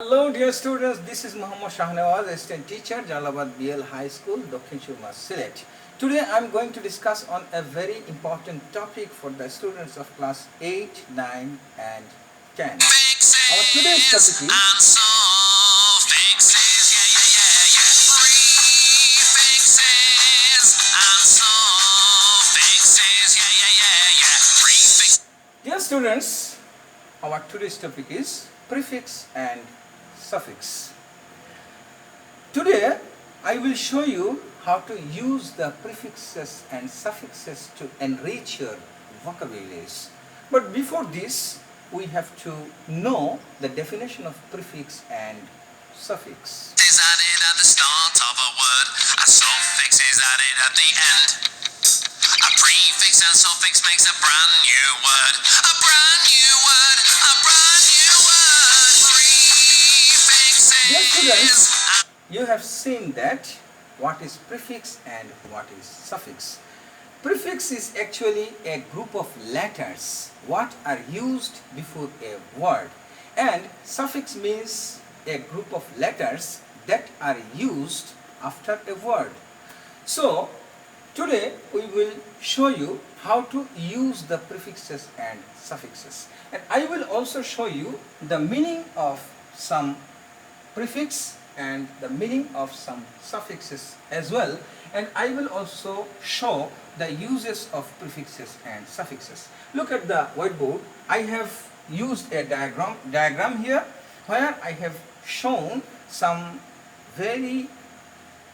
Hello dear students, this is Muhammad Shahneoaz, assistant teacher, Jalabad BL High School, Dokhin Shurma, Sylhet. Today I am going to discuss on a very important topic for the students of class 8, 9 and 10. Our today's topic is Dear students, our today's topic is prefix and suffix. Today I will show you how to use the prefixes and suffixes to enrich your vocabularies. But before this, we have to know the definition of prefix and suffix. Is added at the start of a word, a suffix is added at the end. A prefix and suffix makes a brand new word, a brand new word, a brand new word. Dear students, Prefixes. you have seen that what is prefix and what is suffix. Prefix is actually a group of letters what are used before a word, and suffix means a group of letters that are used after a word. So today we will show you how to use the prefixes and suffixes, and I will also show you the meaning of some prefix and the meaning of some suffixes as well, and I will also show the uses of prefixes and suffixes. Look at the whiteboard. I have used a diagram here where I have shown some very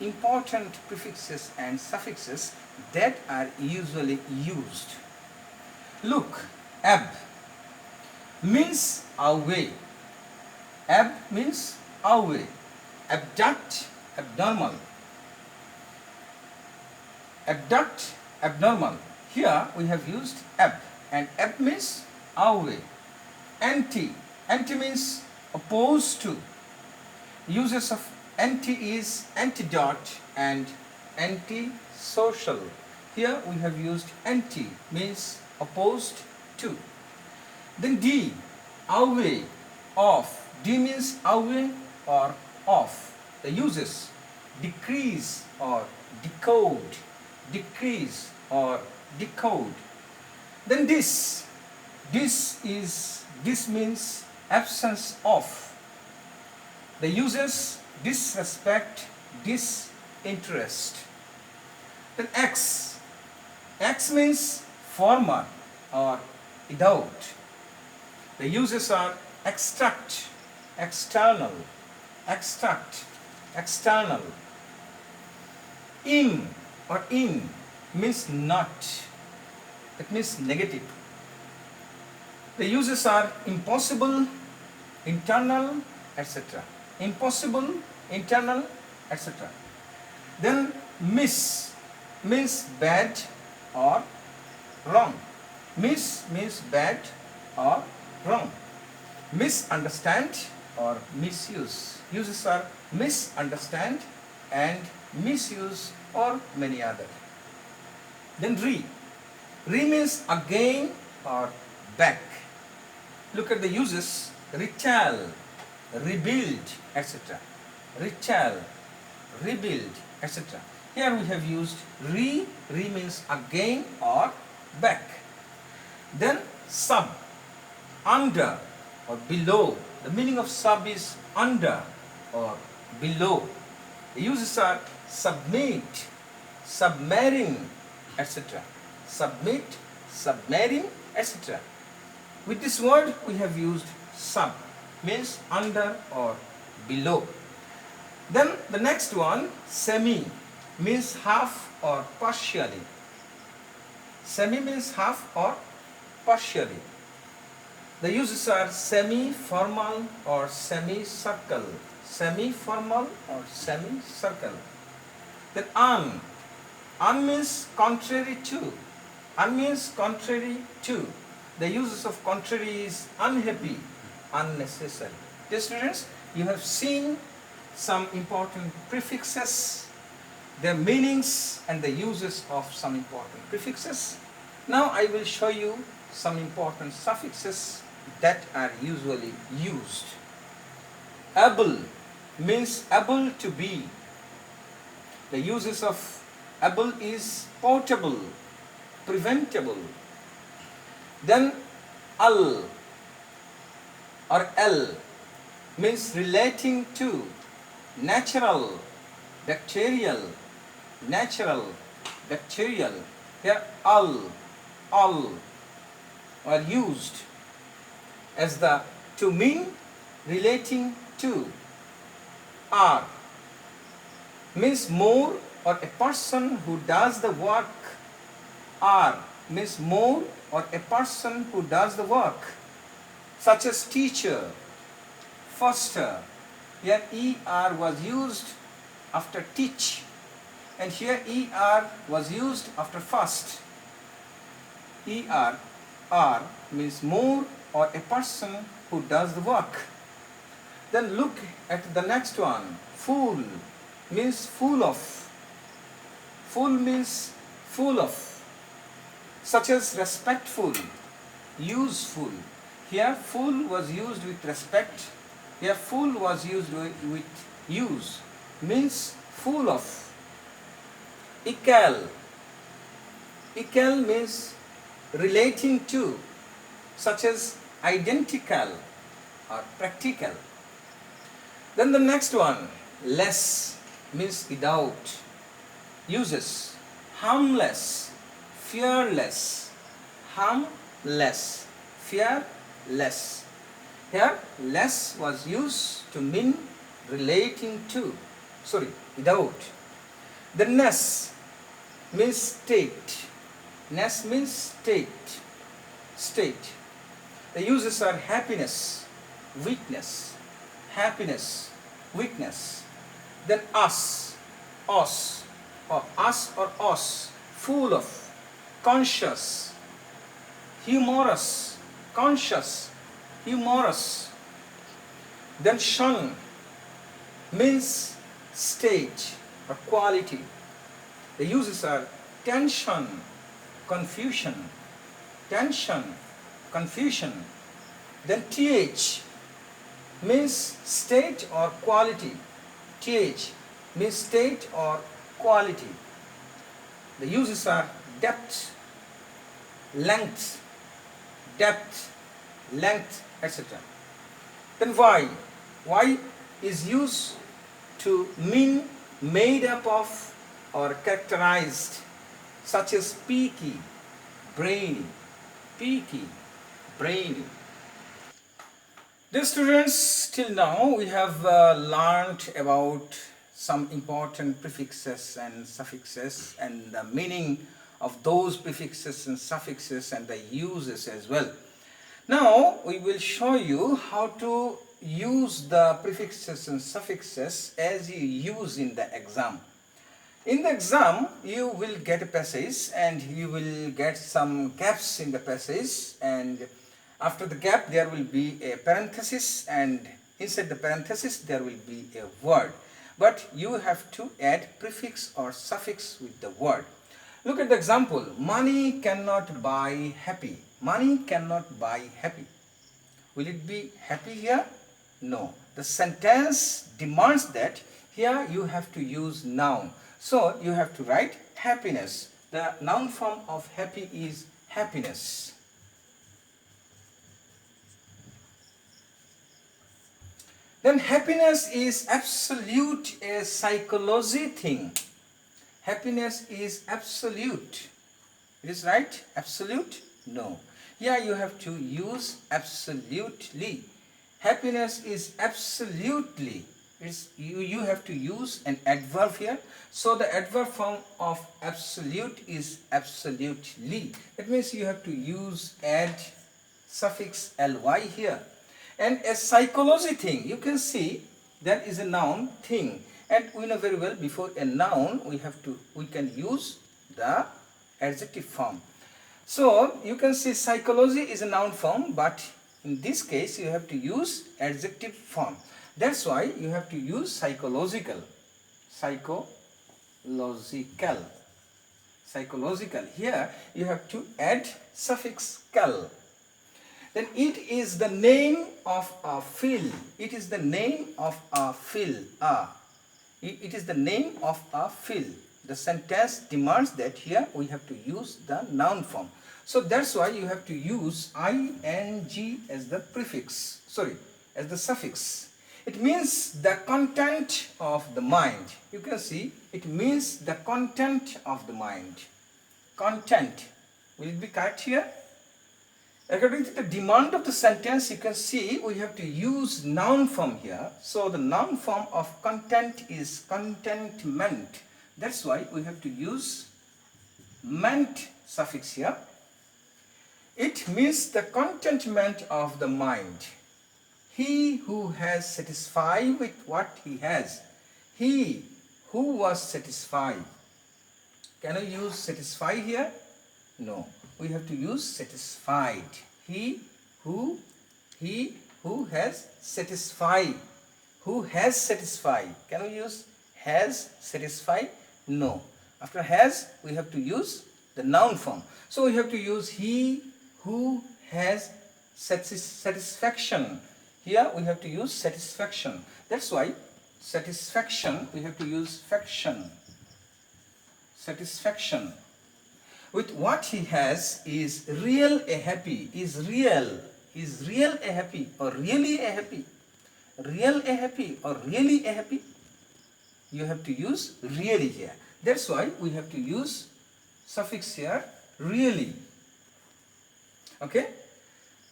important prefixes and suffixes that are usually used. Look, ab means away. Ab means away. Abduct, abnormal. Abduct, abnormal. Here we have used ab, and ab means away. Anti, anti means opposed to. Uses of anti is antidote and anti-social. Here we have used anti means opposed to. Then D, away, off. D means away or off. The uses: decrease or decode, decrease or decode. Then this means absence of. The uses: disrespect, disinterest. Then X means former or without. The uses are extract, external, extract, external. In means not. It means negative. The uses are impossible, internal, etc. Impossible, internal, etc. Then miss means bad or wrong. Miss means bad or wrong. Misunderstand or misuse. Uses are misunderstand and misuse or many other. Then re means again or back. Look at the uses: retell, rebuild, etc. Retell, rebuild, etc. Here we have used re means again or back. Then sub, under or below. The meaning of sub is under or below. The uses are submit, submarine, etc. Submit, submarine, etc. With this word we have used sub, means under or below. Then the next one, semi, means half or partially. Semi means half or partially. The uses are semi-formal or semi-circle. Semi-formal or semi-circle. Then un means contrary to. Un means contrary to. The uses of contrary is unhappy, unnecessary. Dear students, you have seen some important prefixes, their meanings and the uses of some important prefixes. Now I will show you some important suffixes that are usually used. Able means able to be. The uses of able is portable, preventable. Then al or l means relating to, natural, bacterial, natural, bacterial. Here all are used as the to mean relating to. Are means more or a person who does the work. Are means more or a person who does the work, such as teacher, foster. Here er was used after teach, and here er was used after first. Er means more or a person who does the work. Then look at the next one. Full means full of. Full means full of, such as respectful, useful. Here full was used with respect. Here full was used with use, means full of. Equal means relating to, such as identical or practical. Then the next one, less means without. Uses harmless, fearless, harmless, fearless. Here less was used to mean relating to, without. The ness means state. Ness means state. The uses are happiness, weakness, happiness, weakness. Then us or us, full of, conscious, humorous, conscious, humorous. Then shun means state or quality. The uses are tension, confusion, tension, confusion. Then th means state or quality. Th means state or quality. The uses are depth, length, etc. Then why is used to mean made up of or characterized, such as peaky, brainy, Dear students, till now we have learned about some important prefixes and suffixes and the meaning of those prefixes and suffixes and the uses as well. Now we will show you how to use the prefixes and suffixes as you use in the exam. In the exam you will get a passage and you will get some gaps in the passage, and after the gap there will be a parenthesis, and inside the parenthesis there will be a word. But you have to add prefix or suffix with the word. Look at the example. Money cannot buy happy. Money cannot buy happy. Will it be happy here? No. The sentence demands that here you have to use noun. So you have to write happiness. The noun form of happy is happiness. Then happiness is absolute, a psychology thing. Happiness is absolute. It is right? Absolute? No. Here you have to use absolutely. Happiness is absolutely. You have to use an adverb here. So the adverb form of absolute is absolutely. That means you have to add suffix ly here. And a psychology thing, you can see that is a noun thing, and we know very well before a noun we can use the adjective form. So you can see psychology is a noun form, but in this case you have to use adjective form. That's why you have to use psychological. Here you have to add suffix cal. then it is the name of a field. It is the name of a field. It is the name of a field. The sentence demands that here we have to use the noun form. So that's why you have to use ing as the prefix, as the suffix. It means the content of the mind. You can see it means the content of the mind. Content. Will it be correct here? According to the demand of the sentence, you can see we have to use noun form here. So the noun form of content is contentment. That's why we have to use ment suffix here. It means the contentment of the mind. He who has satisfied with what he has. He who was satisfied. Can I use satisfy here? No. We have to use satisfied. He who has satisfied. Who has satisfied. Can we use has satisfied? No. After has, we have to use the noun form. So we have to use he who has satisfaction. Here we have to use satisfaction. That's why satisfaction, we have to use faction. Satisfaction. With what he has is real a happy. Is real a happy or really a happy? Real a happy or really a happy? You have to use really here. That's why we have to use suffix here, really. Okay?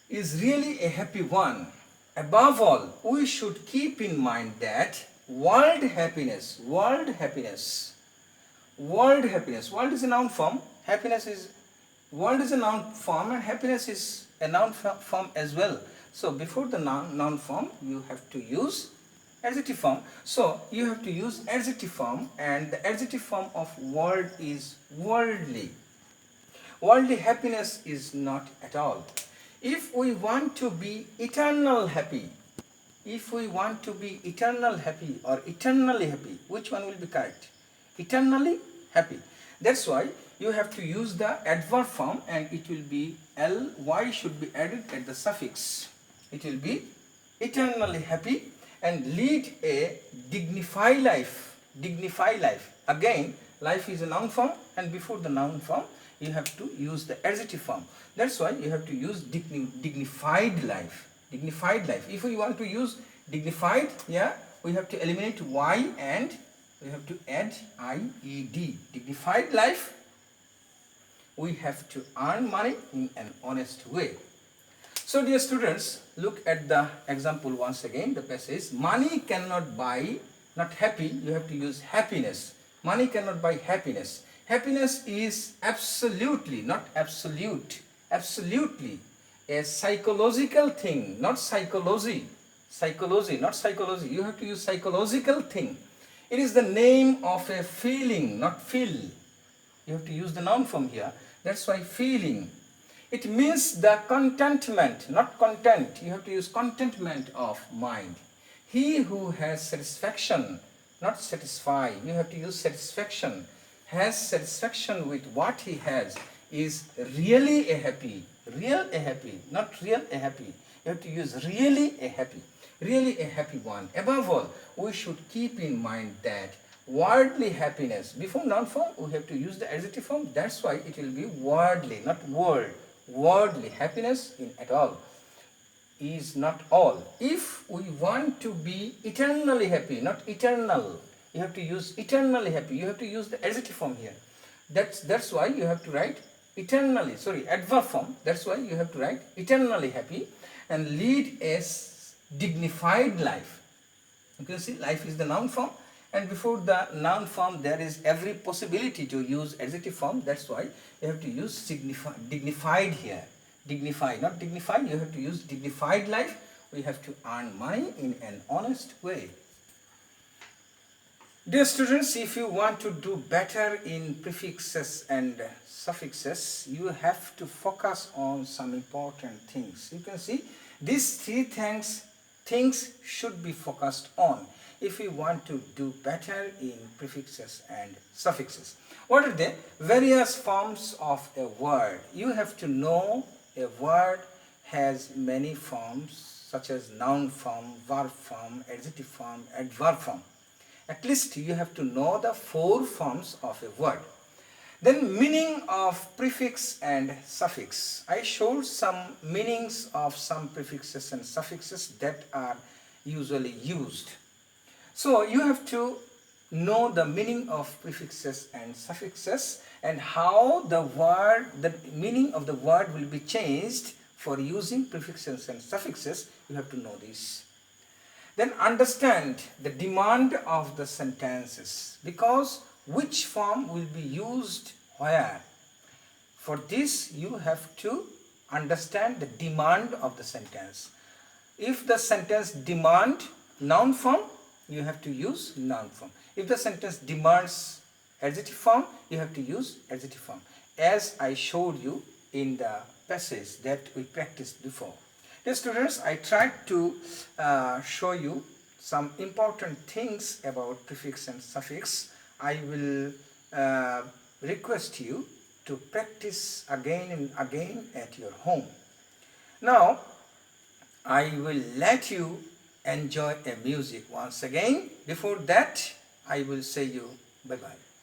Is really a happy one. Above all, we should keep in mind that world happiness, world is a noun form. Happiness is, world is a noun form and happiness is a noun form as well. So before the noun form, you have to use adjective form. So you have to use adjective form, and the adjective form of world is worldly. Worldly happiness is not at all. If we want to be eternal happy, or eternally happy, which one will be correct? Eternally happy. That's why you have to use the adverb form, and it will be ly should be added at the suffix. It will be eternally happy and lead a dignified life. Dignified life. Again, life is a noun form, and before the noun form, you have to use the adjective form. That's why you have to use dignified life. Dignified life. If we want to use dignified, we have to eliminate y and we have to add ied. Dignified life. We have to earn money in an honest way. So dear students, look at the example once again. The passage, money cannot buy, not happy, you have to use happiness. Money cannot buy happiness. Happiness is absolutely, not absolute, absolutely a psychological thing, not psychology. Psychology, not psychology. You have to use psychological thing. It is the name of a feeling, not feel. You have to use the noun form here. That's why feeling. It means the contentment, not content. You have to use contentment of mind. He who has satisfaction, not satisfy. You have to use satisfaction. Has satisfaction with what he has is really a happy. Real a happy, not real a happy. You have to use really a happy. Really a happy one. Above all, we should keep in mind that worldly happiness, before noun form, we have to use the adjective form. That's why it will be worldly, not world. Worldly happiness in at all is not all. If we want to be eternally happy, not eternal, you have to use eternally happy. You have to use the adjective form here. That's why you have to write eternally, adverb form. That's why you have to write eternally happy and lead a dignified life. You can see life is the noun form, and before the noun form there is every possibility to use adjective form. That's why you have to use dignified here. Dignified, not dignified. You have to use dignified life. We have to earn money in an honest way. Dear students, if you want to do better in prefixes and suffixes, you have to focus on some important things. You can see these three things should be focused on if we want to do better in prefixes and suffixes. What are they? Various forms of a word. You have to know a word has many forms such as noun form, verb form, adjective form, adverb form. At least you have to know the 4 forms of a word. Then meaning of prefix and suffix. I showed some meanings of some prefixes and suffixes that are usually used. So you have to know the meaning of prefixes and suffixes and how the meaning of the word will be changed for using prefixes and suffixes. You have to know this. Then understand the demand of the sentences, because which form will be used where. For this you have to understand the demand of the sentence. If the sentence demand noun form, you have to use noun form. If the sentence demands adjective form, you have to use adjective form, as I showed you in the passage that we practiced before. Dear students, I tried to show you some important things about prefix and suffix. I will request you to practice again and again at your home. Now, I will let you enjoy a music once again. Before that, I will say you bye-bye.